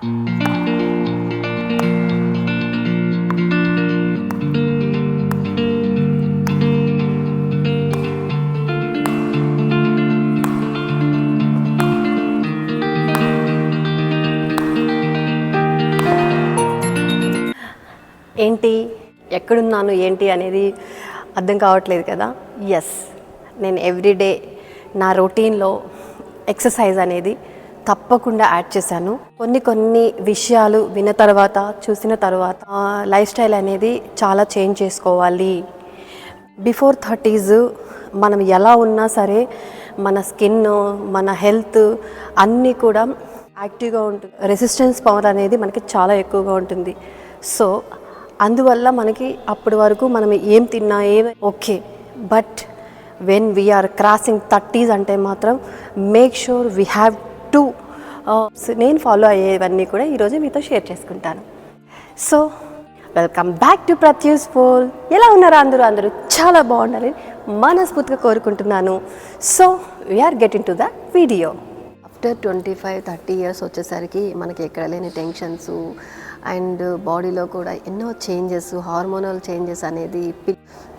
ఏంటి ఎక్కడున్నాను ఏంటి అనేది అర్థం కావట్లేదు కదా. ఎస్, నేను ఎవ్రీడే నా రొటీన్లో ఎక్సర్సైజ్ అనేది తప్పకుండా యాడ్ చేశాను. కొన్ని విషయాలు విన్న తర్వాత చూసిన తర్వాత లైఫ్ స్టైల్ అనేది చాలా చేంజ్ చేసుకోవాలి. బిఫోర్ 30s మనం ఎలా ఉన్నా సరే మన స్కిన్, మన హెల్త్ అన్నీ కూడా యాక్టివ్గా ఉంటుంది. రెసిస్టెన్స్ పవర్ అనేది మనకి చాలా ఎక్కువగా ఉంటుంది. సో అందువల్ల మనకి అప్పటి వరకు మనం ఏం తిన్నా okay, but when we're crossing 30s అంటే మాత్రం make sure we have to నేను ఫాలో అయ్యేవన్నీ కూడా ఈరోజు మీతో షేర్ చేసుకుంటాను. సో వెల్కమ్ బ్యాక్ టు ప్రత్యూస్ పోల్. ఎలా ఉన్నారా అందరూ చాలా బాగుండాలని మనస్ఫూర్తిగా కోరుకుంటున్నాను. So we're getting to the video. After 25-30 years వచ్చేసరికి మనకి ఎక్కడ లేని టెన్షన్స్ అండ్ బాడీలో కూడా ఎన్నో చేంజెస్, హార్మోనల్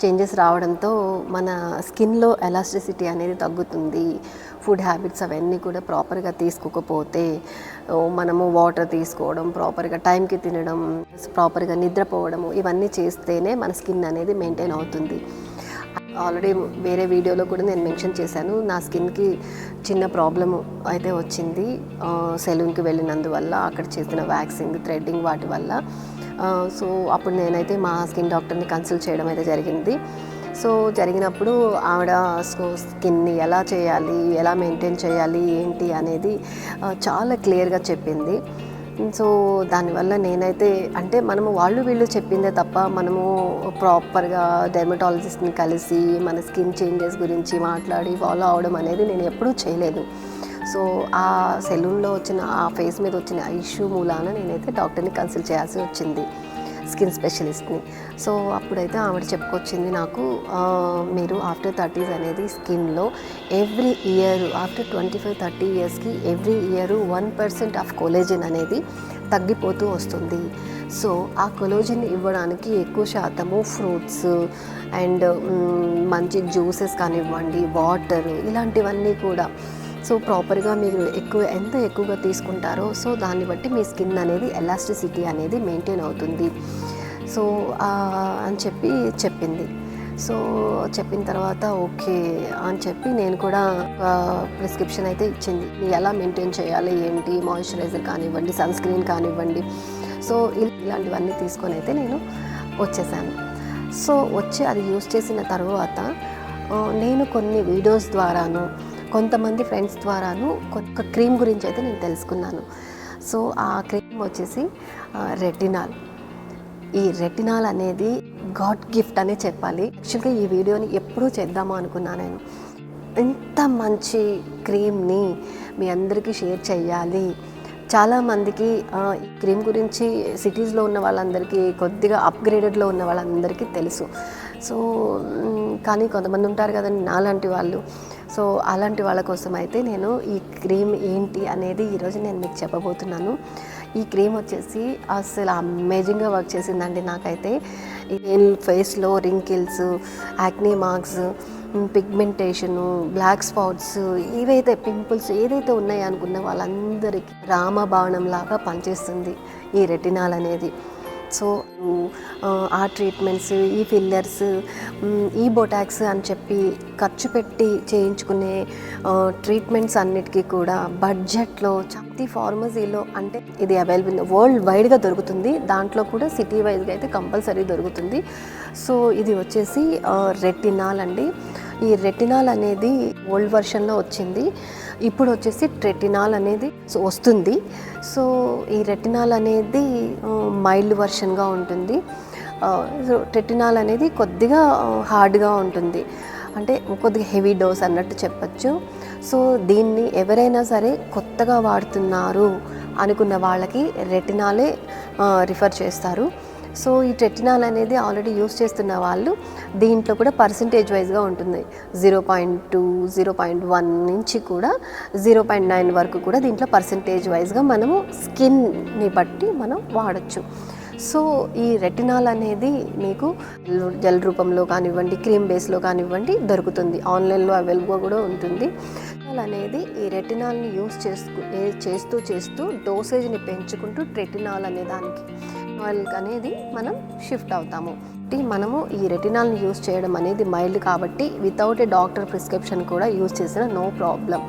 చేంజెస్ రావడంతో మన స్కిన్లో ఎలాస్టిసిటీ అనేది తగ్గుతుంది. ఫుడ్ హ్యాబిట్స్ అవన్నీ కూడా ప్రాపర్గా తీసుకోకపోతే, మనము వాటర్ తీసుకోవడం, ప్రాపర్గా టైంకి తినడం, ప్రాపర్గా నిద్రపోవడము, ఇవన్నీ చేస్తేనే మన స్కిన్ అనేది మెయింటైన్ అవుతుంది. ఆల్రెడీ వేరే వీడియోలో కూడా నేను మెన్షన్ చేశాను, నా స్కిన్కి చిన్న ప్రాబ్లము అయితే వచ్చింది సెలూన్కి వెళ్ళినందువల్ల, అక్కడ చేసిన వ్యాక్సింగ్, థ్రెడ్డింగ్ వాటి వల్ల. సో అప్పుడు నేనైతే మా స్కిన్ డాక్టర్ని కన్సల్ట్ చేయడం అయితే జరిగింది. సో జరిగినప్పుడు ఆవిడ స్కిన్ని ఎలా చేయాలి, ఎలా మెయింటైన్ చేయాలి ఏంటి అనేది చాలా క్లియర్గా చెప్పింది. సో దానివల్ల నేనైతే అంటే మనము వీళ్ళు చెప్పిందే తప్ప మనము ప్రాపర్గా డెర్మటాలజిస్ట్ని కలిసి మన స్కిన్ చేంజెస్ గురించి మాట్లాడి ఫాలో అవడం అనేది నేను ఎప్పుడూ చేయలేదు. సో ఆ సెలూన్లో వచ్చిన ఆ ఫేస్ మీద వచ్చిన ఇష్యూ మూలాన నేనైతే డాక్టర్ని కన్సల్ట్ చేయాల్సి వచ్చింది, స్కిన్ స్పెషలిస్ట్ని. సో అప్పుడైతే ఆవిడ చెప్పుకొచ్చింది నాకు, మీరు ఆఫ్టర్ 30s అనేది స్కిన్లో ఎవ్రీ ఇయర్ ఆఫ్టర్ 25-30 ఇయర్స్కి ఎవ్రీ ఇయర్ 1% ఆఫ్ కొలేజన్ అనేది తగ్గిపోతూ వస్తుంది. సో ఆ కొలేజన్ ఇవ్వడానికి ఎక్కువ శాతము ఫ్రూట్స్ అండ్ మంచి జ్యూసెస్ కానివ్వండి, వాటర్, ఇలాంటివన్నీ కూడా సో ప్రాపర్గా మీరు ఎంత ఎక్కువగా తీసుకుంటారో సో దాన్ని బట్టి మీ స్కిన్ అనేది ఎలాస్టిసిటీ అనేది మెయింటైన్ అవుతుంది. సో అని చెప్పింది. సో చెప్పిన తర్వాత ఓకే అని చెప్పి నేను కూడా ప్రిస్క్రిప్షన్ అయితే ఇచ్చింది, ఎలా మెయింటైన్ చేయాలి ఏంటి, మాయిశ్చరైజర్ కానివ్వండి, సన్ స్క్రీన్ కానివ్వండి. సో ఇలాంటివన్నీ తీసుకొని అయితే నేను వచ్చేసాను. సో వచ్చి అది యూస్ చేసిన తర్వాత నేను కొన్ని వీడియోస్ ద్వారాను, కొంతమంది ఫ్రెండ్స్ ద్వారాను ఒక క్రీమ్ గురించి అయితే నేను తెలుసుకున్నాను. సో ఆ క్రీమ్ వచ్చేసి రెటినాల్. ఈ రెటినాల్ అనేది గాడ్ గిఫ్ట్ అనే చెప్పాలి. యాక్చువల్గా ఈ వీడియోని ఎప్పుడూ చేద్దాము అనుకున్నాను నేను. ఇంత మంచి క్రీమ్ని మీ అందరికీ షేర్ చేయాలి. చాలామందికి ఈ క్రీమ్ గురించి సిటీస్లో ఉన్న వాళ్ళందరికీ, కొద్దిగా అప్గ్రేడెడ్లో ఉన్న వాళ్ళందరికీ తెలుసు. సో కానీ కొంతమంది ఉంటారు కదండి నాలాంటి వాళ్ళు. సో అలాంటి వాళ్ళ కోసం అయితే నేను ఈ క్రీమ్ ఏంటి అనేది ఈరోజు నేను మీకు చెప్పబోతున్నాను. ఈ క్రీమ్ వచ్చేసి అసలు అమేజింగ్గా వర్క్ చేసిందండి నాకైతే. నేను ఫేస్లో wrinkles, acne marks, pigmentation, black spots, ఏవైతే పింపుల్స్ ఏదైతే ఉన్నాయో అనుకున్న వాళ్ళందరికీ రామబాణం లాగా పనిచేస్తుంది ఈ రెటినాల్ అనేది. సో ఆ ట్రీట్మెంట్స్, ఈ ఫిల్లర్స్, ఈ బొటాక్స్ అని చెప్పి ఖర్చు పెట్టి చేయించుకునే ట్రీట్మెంట్స్ అన్నిటికీ కూడా బడ్జెట్లో ప్రతి ఫార్మసీలో అంటే ఇది అవైలబుల్ వరల్డ్ వైడ్గా దొరుకుతుంది. దాంట్లో కూడా సిటీ వైజ్గా అయితే కంపల్సరీ దొరుకుతుంది. సో ఇది వచ్చేసి రెటినాల్ అండి. ఈ రెటినాల్ అనేది ఓల్డ్ వర్షన్లో వచ్చింది, ఇప్పుడు వచ్చేసి ట్రెటినాల్ అనేది వస్తుంది. సో ఈ రెటినాల్ అనేది మైల్డ్ వర్షన్గా ఉంటుంది. సో ట్రెటినాల్ అనేది కొద్దిగా హార్డ్గా ఉంటుంది, అంటే కొద్దిగా హెవీ డోస్ అన్నట్టు చెప్పచ్చు. సో దీన్ని ఎవరైనా సరే కొత్తగా వాడుతున్నారు అనుకున్న వాళ్ళకి రెటినాలే రిఫర్ చేస్తారు. సో ఈ రెటినాల్ అనేది ఆల్రెడీ యూస్ చేస్తున్న వాళ్ళు దీంట్లో కూడా పర్సంటేజ్ వైజ్గా ఉంటుంది. 0.2, 0.1 నుంచి కూడా 0.9 వరకు కూడా దీంట్లో పర్సంటేజ్ వైజ్గా మనము స్కిన్ని బట్టి మనం వాడచ్చు. సో ఈ రెటినాల్ అనేది మీకు జెల్ రూపంలో కానివ్వండి, క్రీమ్ బేస్లో కానివ్వండి దొరుకుతుంది. ఆన్లైన్లో అవైలబుల్గా కూడా ఉంటుంది. అనేది ఈ రెటినాల్ని యూస్ చేస్తూ డోసేజ్ని పెంచుకుంటూ రెటినాల్ అనే దానికి ఆయిల్ అనేది మనం షిఫ్ట్ అవుతాము. మనము ఈ రెటినాల్ని యూస్ చేయడం అనేది మైల్డ్ కాబట్టి వితౌట్ ఏ డాక్టర్ ప్రిస్క్రిప్షన్ కూడా యూస్ చేసిన నో ప్రాబ్లం.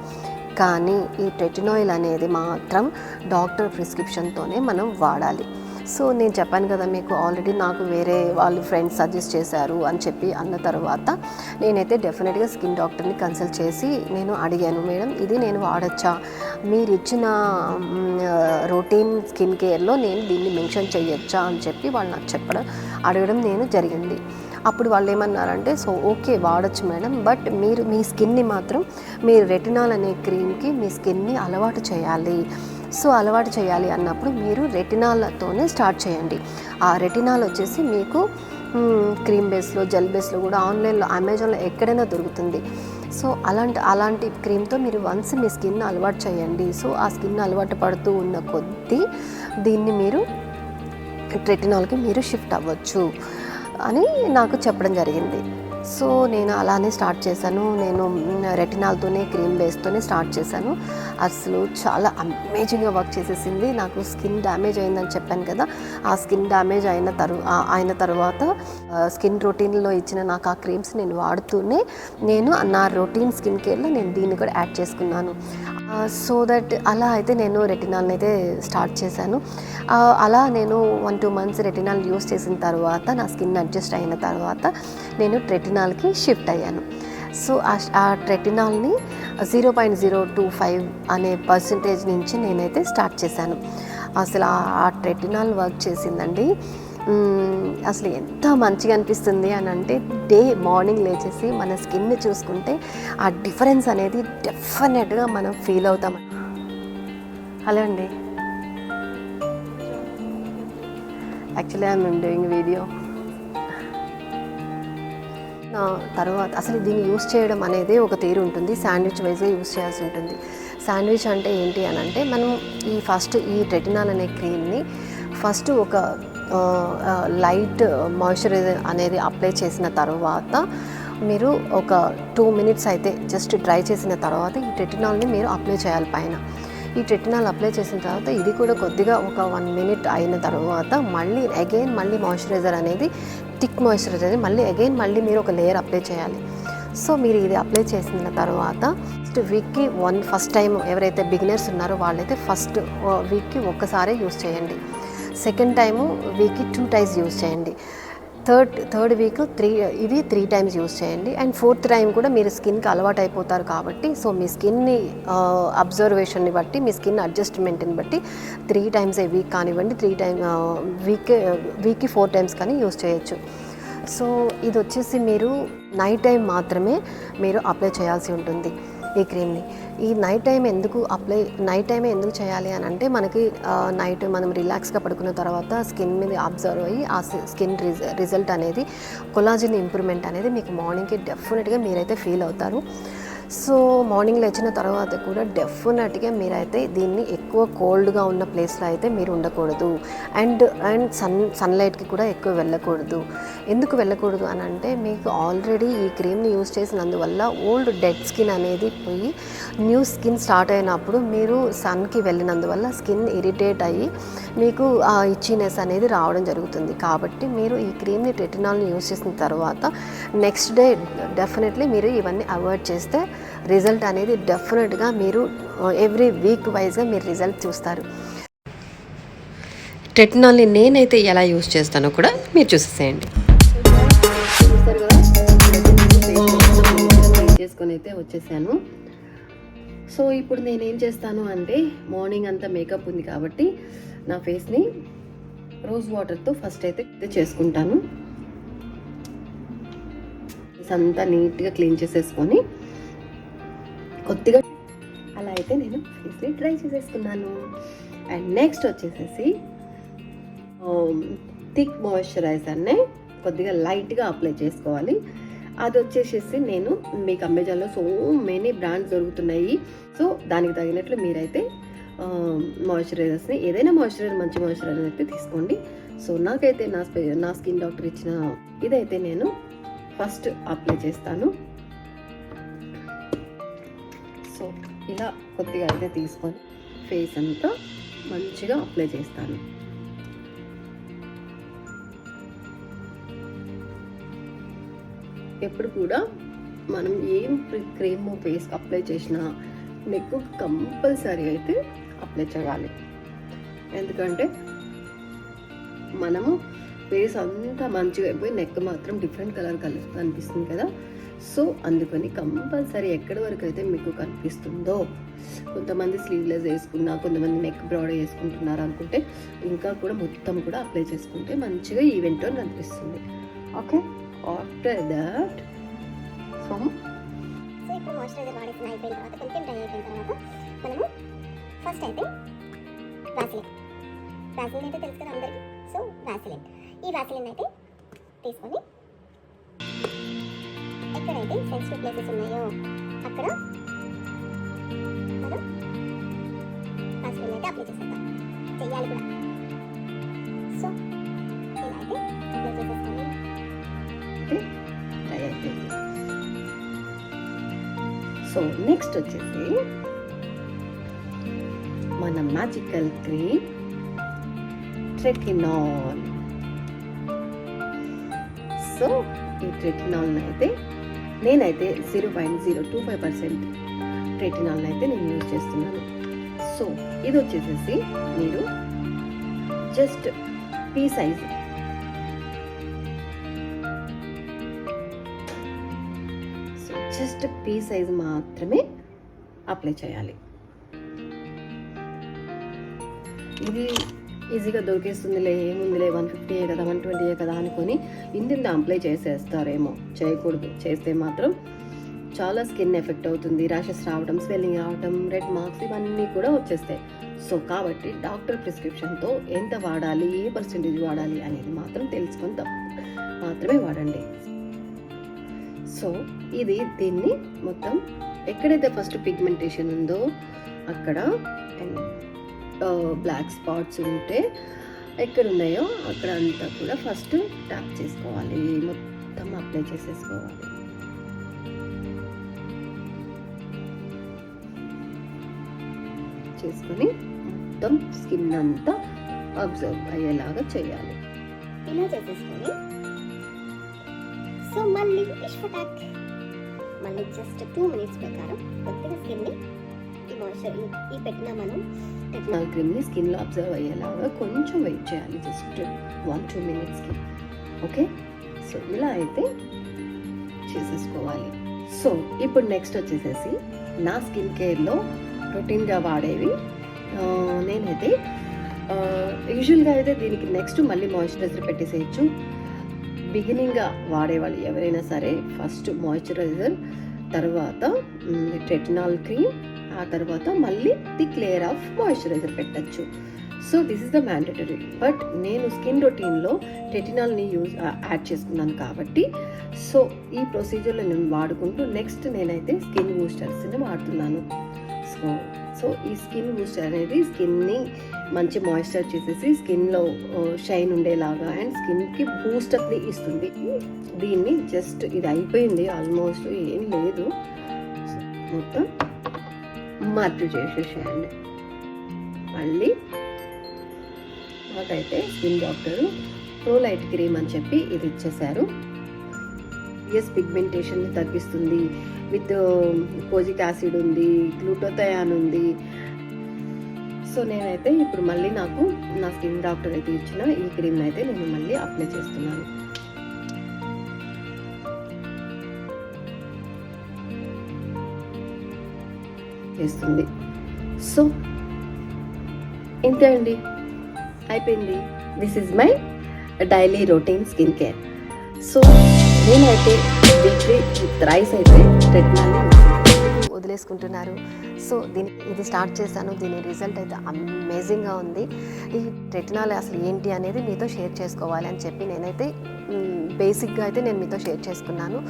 కానీ ఈ రెటినాయిల్ అనేది మాత్రం డాక్టర్ ప్రిస్క్రిప్షన్తోనే మనం వాడాలి. సో నేను చెప్పాను కదా మీకు ఆల్రెడీ నాకు వేరే వాళ్ళు ఫ్రెండ్స్ సజెస్ట్ చేశారు అని చెప్పి అన్న తర్వాత నేనైతే డెఫినెట్గా స్కిన్ డాక్టర్ని కన్సల్ట్ చేసి నేను అడిగాను, మేడం ఇది నేను వాడచ్చా, మీరు ఇచ్చిన రొటీన్ స్కిన్ కేర్లో నేను దీన్ని మెన్షన్ చేయొచ్చా అని చెప్పి వాళ్ళు నాకు అడగడం నేను జరిగింది. అప్పుడు వాళ్ళు ఏమన్నారంటే, సో ఓకే వాడచ్చు మేడం, బట్ మీరు మీ స్కిన్ని మాత్రం మీరు రెటినాల్ అనే క్రీమ్కి మీ స్కిన్ని అలవాటు చేయాలి. సో అలవాటు చేయాలి అన్నప్పుడు మీరు రెటినాల్తోనే స్టార్ట్ చేయండి. ఆ రెటినాల్ వచ్చేసి మీకు క్రీమ్ బేస్లో, జెల్ బేస్లో కూడా ఆన్లైన్లో, అమెజాన్లో ఎక్కడైనా దొరుకుతుంది. సో అలాంటి క్రీమ్తో మీరు వన్స్ మీ స్కిన్ అలవాటు చేయండి. సో ఆ స్కిన్ అలవాటు పడుతూ ఉన్న కొద్దీ దీన్ని మీరు రెటినాల్కి మీరు షిఫ్ట్ అవ్వచ్చు అని నాకు చెప్పడం జరిగింది. సో నేను అలానే స్టార్ట్ చేశాను. నేను రెటినాల్తోనే క్రీమ్ బేస్తోనే స్టార్ట్ చేశాను. అసలు చాలా అమేజింగ్గా వర్క్ చేసేసింది. నాకు స్కిన్ డ్యామేజ్ అయిందని చెప్పాను కదా, ఆ స్కిన్ డ్యామేజ్ అయిన తర్వాత స్కిన్ రొటీన్లో ఇచ్చిన నాకు ఆ క్రీమ్స్ నేను వాడుతూనే నేను నా రొటీన్ స్కిన్ కేర్లో నేను దీన్ని కూడా యాడ్ చేసుకున్నాను. సో దట్ అలా అయితే నేను రెటినాల్ని అయితే స్టార్ట్ చేశాను. అలా నేను 1-2 months రెటినాల్ యూస్ చేసిన తర్వాత నా స్కిన్ అడ్జస్ట్ అయిన తర్వాత నేను రెటినాల్కి షిఫ్ట్ అయ్యాను. సో ఆ రెటినాల్ని 0.025 అనే పర్సంటేజ్ నుంచి నేనైతే స్టార్ట్ చేశాను. అసలు ఆ రెటినాల్ వర్క్ చేసిందండి. అసలు ఎంత మంచిగా అనిపిస్తుంది అని అంటే, మార్నింగ్ లేచేసి మన స్కిన్ని చూసుకుంటే ఆ డిఫరెన్స్ అనేది డెఫినెట్గా మనం ఫీల్ అవుతాం. హలో అండి, యాక్చువల్లీ ఐఎమ్ డూయింగ్ వీడియో. తర్వాత అసలు దీన్ని యూస్ చేయడం అనేది ఒక తీరు ఉంటుంది. శాండ్విచ్ వైజ్గా యూస్ చేయాల్సి ఉంటుంది. శాండ్విచ్ అంటే ఏంటి అని అంటే, మనం ఈ రెటినాల్ అనే క్రీమ్ని ఫస్ట్ ఒక లైట్ మాయిశ్చరైజర్ అనేది అప్లై చేసిన తర్వాత మీరు ఒక 2 minutes అయితే జస్ట్ డ్రై చేసిన తర్వాత ఈ రెటినాల్ని మీరు అప్లై చేయాలి పైన. ఈ రెటినాల్ అప్లై చేసిన తర్వాత ఇది కూడా కొద్దిగా ఒక 1 minute అయిన తర్వాత మళ్ళీ మాయిశ్చరైజర్ అనేది థిక్ మాయిశ్చరైజర్ మళ్ళీ మీరు ఒక లేయర్ అప్లై చేయాలి. సో మీరు ఇది అప్లై చేసిన తర్వాత వీక్కి ఫస్ట్ టైం ఎవరైతే బిగినర్స్ ఉన్నారో వాళ్ళైతే ఫస్ట్ వీక్కి ఒక్కసారే యూస్ చేయండి. సెకండ్ టైము వీక్కి 2 times యూస్ చేయండి. థర్డ్ వీక్ 3 times యూస్ చేయండి. అండ్ 4th time కూడా మీరు స్కిన్కి అలవాటు అయిపోతారు కాబట్టి, సో మీ స్కిన్ని అబ్జర్వేషన్ని బట్టి, మీ స్కిన్ అడ్జస్ట్మెంట్ని బట్టి 3 times ఏ వీక్ కానివ్వండి, వీక్కి 4 times కానీ యూస్ చేయొచ్చు. సో ఇది వచ్చేసి మీరు నైట్ టైం మాత్రమే మీరు అప్లై చేయాల్సి ఉంటుంది ఈ క్రీమ్ని. ఈ నైట్ టైమే ఎందుకు చేయాలి అని అంటే, మనకి నైట్ మనం రిలాక్స్గా పడుకున్న తర్వాత స్కిన్ మీద అబ్జర్వ్ అయ్యి ఆ స్కిన్ రిజల్ట్ అనేది, కొలాజిన్ ఇంప్రూవ్మెంట్ అనేది మీకు మార్నింగ్కి డెఫినెట్గా మీరైతే ఫీల్ అవుతారు. సో మార్నింగ్ లేచిన తర్వాత కూడా డెఫినెట్గా మీరైతే దీన్ని ఎక్కువ కోల్డ్గా ఉన్న ప్లేస్లో అయితే మీరు ఉండకూడదు. అండ్ సన్లైట్కి కూడా ఎక్కువ వెళ్ళకూడదు. ఎందుకు వెళ్ళకూడదు అని అంటే, మీకు ఆల్రెడీ ఈ క్రీమ్ని యూస్ చేసినందువల్ల ఓల్డ్ డెడ్ స్కిన్ అనేది పోయి న్యూ స్కిన్ స్టార్ట్ అయినప్పుడు మీరు సన్కి వెళ్ళినందువల్ల స్కిన్ ఇరిటేట్ అయ్యి మీకు ఆ ఇచ్చినెస్ అనేది రావడం జరుగుతుంది. కాబట్టి మీరు ఈ క్రీమ్ని రెటినాల్ని యూస్ చేసిన తర్వాత నెక్స్ట్ డే డెఫినెట్లీ మీరు ఇవన్నీ అవాయిడ్ చేస్తే రిజల్ట్ అనేది డెఫినెట్గా మీరు ఎవ్రీ వీక్ వైజ్గా మీరు రిజల్ట్ చూస్తారు. రెటినాల్ని నేనైతే ఎలా యూస్ చేస్తానో కూడా మీరు చూసేసేయండి. చూస్తారు కదా, చేసుకొని అయితే వచ్చేసాను. సో ఇప్పుడు నేనేం చేస్తాను అంటే, మార్నింగ్ అంతా మేకప్ ఉంది కాబట్టి నా ఫేస్ని రోజ్ వాటర్తో ఫస్ట్ అయితే చేసుకుంటాను. ఫేస్ అంతా నీట్గా క్లీన్ చేసేసుకొని కొద్దిగా అలా అయితే నేను ఫేస్ని డ్రై చేసేసుకున్నాను. అండ్ నెక్స్ట్ వచ్చేసేసి థిక్ మాయిశ్చరైజర్నే కొద్దిగా లైట్గా అప్లై చేసుకోవాలి. అది వచ్చేసేసి నేను మీకు అమెజాన్లో సో మెనీ బ్రాండ్స్ దొరుకుతున్నాయి. సో దానికి తగినట్లు మీరైతే మాయిశ్చరైజర్స్ని ఏదైనా మాయిశ్చరైజర్ మంచి మాయిశ్చరైజర్ అయితే తీసుకోండి. సో నాకైతే నా స్కిన్ డాక్టర్ ఇచ్చిన ఇదైతే నేను ఫస్ట్ అప్లై చేస్తాను. సో ఇలా కొద్దిగా అయితే తీసుకొని ఫేస్ అంతా మంచిగా అప్లై చేస్తాను. ఎప్పుడు కూడా మనం ఏం క్రీమ్ ఫేస్కి అప్లై చేసినా నెక్ కంపల్సరీ అయితే అప్లై చేయాలి. ఎందుకంటే మనము ఫేస్ అంతా మంచిగా అయిపోయి నెక్ మాత్రం డిఫరెంట్ కలర్ కనిపిస్తుంది కదా. సో అందుకని కంపల్సరీ ఎక్కడి వరకు అయితే మీకు కనిపిస్తుందో, కొంతమంది స్లీవ్లెస్ వేసుకున్నా, కొంతమంది నెక్ బ్రాడ్ వేసుకుంటున్నారు అనుకుంటే ఇంకా కూడా మొత్తం కూడా అప్లై చేసుకుంటే మంచిగా ఈవెంట్ కనిపిస్తుంది. ఓకే, ఆఫ్టర్ దాట్ సో ఇప్పుడు మాయిశ్చరైజర్ వాడేసిన అయిపోయిన తర్వాత కొంచెం డ్రై అయిపోయిన తర్వాత మనము ఫస్ట్ అయితే వ్యాసిలిన్ అయితే తెలుసు కదా అందరికీ. సో ఈ వ్యాసిలిన్ అయితే తీసుకొని ఎక్కడైతే సెన్సిటివ్ ప్లేసెస్ ఉన్నాయో అక్కడ మనం వ్యాసిలిన్ అయితే అప్లై చేసేద్దాం, చెయ్యాలి కూడా. సో ఇలా అయితే అప్లై చేసేస్తాను. డ్రై అయిపోయింది. సో నెక్స్ట్ వచ్చేసి మన మ్యాజికల్ క్రీమ్ ట్రెటినాల్. సో ఈ ట్రెటినాల్ని అయితే నేనైతే 0.025% ట్రెటినాల్ని అయితే నేను యూజ్ చేస్తున్నాను. సో ఇది వచ్చేసేసి మీరు just P size just P size మాత్రమే అప్లై చేయాలి. ఇది ఈజీగా దొరికేస్తుందిలే, ఏముందిలే 150 కదా 120 కదా అనుకొని ఇందులో అప్లై చేసేస్తారేమో. చేయకూడదు. చేస్తే మాత్రం చాలా స్కిన్ ఎఫెక్ట్ అవుతుంది. ర్యాషెస్ రావడం, స్వెల్లింగ్ రావడం, రెడ్ మార్క్స్ ఇవన్నీ కూడా వచ్చేస్తాయి. సో కాబట్టి డాక్టర్ ప్రిస్క్రిప్షన్తో ఎంత వాడాలి, ఏ పర్సెంటేజ్ వాడాలి అనేది మాత్రం తెలుసుకొని మాత్రమే వాడండి. సో దీన్ని మొత్తం ఎక్కడైతే ఫస్ట్ పిగ్మెంటేషన్ ఉందో అక్కడ అండ్ బ్లాక్ స్పాట్స్ ఉంటే ఎక్కడ ఉన్నాయో అక్కడ అంతా కూడా ఫస్ట్ ట్యాప్ చేసుకోవాలి, మొత్తం అప్లై చేసేసుకోవాలి. చేసుకొని మొత్తం స్కిన్ అంతా అబ్జర్వ్ అయ్యేలాగా చేయాలి. ఇలా చేసేసుకొని సో మళ్ళీ ఇష్ఫటాక్ మళ్ళీ జస్ట్ 2 minutes ప్రకారం కొద్దిగా స్కిన్ని ఈ పెట్టిన మనం టెక్నాల్ క్రీమ్ని స్కిన్లో అబ్జర్వ్ అయ్యేలాగా కొంచెం వెయిట్ చేయాలి, జస్ట్ 1-2 minutesకి. ఓకే, సో ఇలా అయితే చేసేసుకోవాలి. సో ఇప్పుడు నెక్స్ట్ వచ్చేసేసి నా స్కిన్ కేర్లో రొటీన్గా వాడేవి నేనైతే యూజువల్గా అయితే దీనికి నెక్స్ట్ మళ్ళీ మాయిశ్చరైజర్ పెట్టేసేయచ్చు. బిగినింగ్గా వాడేవాళ్ళు ఎవరైనా సరే ఫస్ట్ మాయిశ్చరైజర్, తర్వాత ట్రెటినాల్ క్రీమ్, ఆ తర్వాత మళ్ళీ థిక్ లేయర్ ఆఫ్ మాయిశ్చరైజర్ పెట్టచ్చు. So this is the mandatory. But నేను స్కిన్ రొటీన్లో ట్రెటినాల్ని యాడ్ చేసుకున్నాను కాబట్టి సో ఈ ప్రొసీజర్లో నేను వాడుకుంటూ నెక్స్ట్ నేనైతే స్కిన్ బూస్టర్స్ని వాడుతున్నాను. సో ఈ స్కిన్ బూస్టర్ అనేది స్కిన్ని మంచి మాయిశ్చర్ చేసేసి స్కిన్లో షైన్ ఉండేలాగా అండ్ స్కిన్కి బూస్టప్ని ఇస్తుంది. దీన్ని జస్ట్ ఇది అయిపోయింది, ఆల్మోస్ట్ ఏం లేదు, మొత్తం మర్జ్ చేసేసేయండి. మళ్ళీ నాకైతే skin doctor pro light cream అని చెప్పి ఇది ఇచ్చేశారు. పిగ్మెంటేషన్ని తగ్గిస్తుంది, విత్ కోజిక్ యాసిడ్ ఉంది, గ్లూటోథయాన్ ఉంది. సో నేనైతే ఇప్పుడు మళ్ళీ నాకు నా స్కిన్ డాక్టర్ అయితే ఇచ్చిన ఈ క్రీమ్ అయితే నేను మళ్ళీ అప్లై చేస్తున్నాను. చేస్తుంది. సో ఇంతే అండి, అయిపోయింది. This is my daily routine skin care. So నేనైతే వీక్లీ థ్రైస్ అయితే ట్రెటినాల్ని వదిలేసుకుంటున్నారు. సో ఇది స్టార్ట్ చేశాను. దీని రిజల్ట్ అయితే అమేజింగ్గా ఉంది. ఈ రెటినాల్ అసలు ఏంటి అనేది మీతో షేర్ చేసుకోవాలి అని చెప్పి నేనైతే బేసిక్గా అయితే నేను మీతో షేర్ చేసుకున్నాను.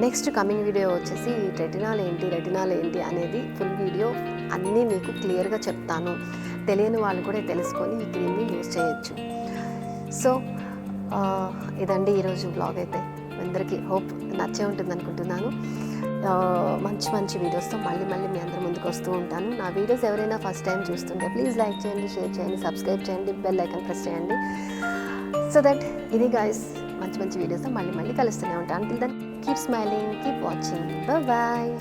నెక్స్ట్ కమింగ్ వీడియో వచ్చేసి రెటినాల్ ఏంటి అనేది ఫుల్ వీడియో అన్నీ మీకు క్లియర్గా చెప్తాను. తెలియని వాళ్ళు కూడా తెలుసుకొని ఈ క్రీమ్ని యూజ్ చేయొచ్చు. సో ఇదండి ఈరోజు బ్లాగ్ అయితే. అందరికీ హోప్ నచ్చే ఉంటుంది అనుకుంటున్నాను. మంచి వీడియోస్తో మళ్ళీ మీ అందరి ముందుకు వస్తూ ఉంటాను. నా వీడియోస్ ఎవరైనా ఫస్ట్ టైం చూస్తుంటే ప్లీజ్ లైక్ చేయండి, షేర్ చేయండి, సబ్స్క్రైబ్ చేయండి, బెల్ ఐకాన్ ప్రెస్ చేయండి. సో దట్ ఇది గైస్ మంచి వీడియోస్తో మళ్ళీ కలుస్తూనే ఉంటాను. Till then keep smiling, keep watching, bye.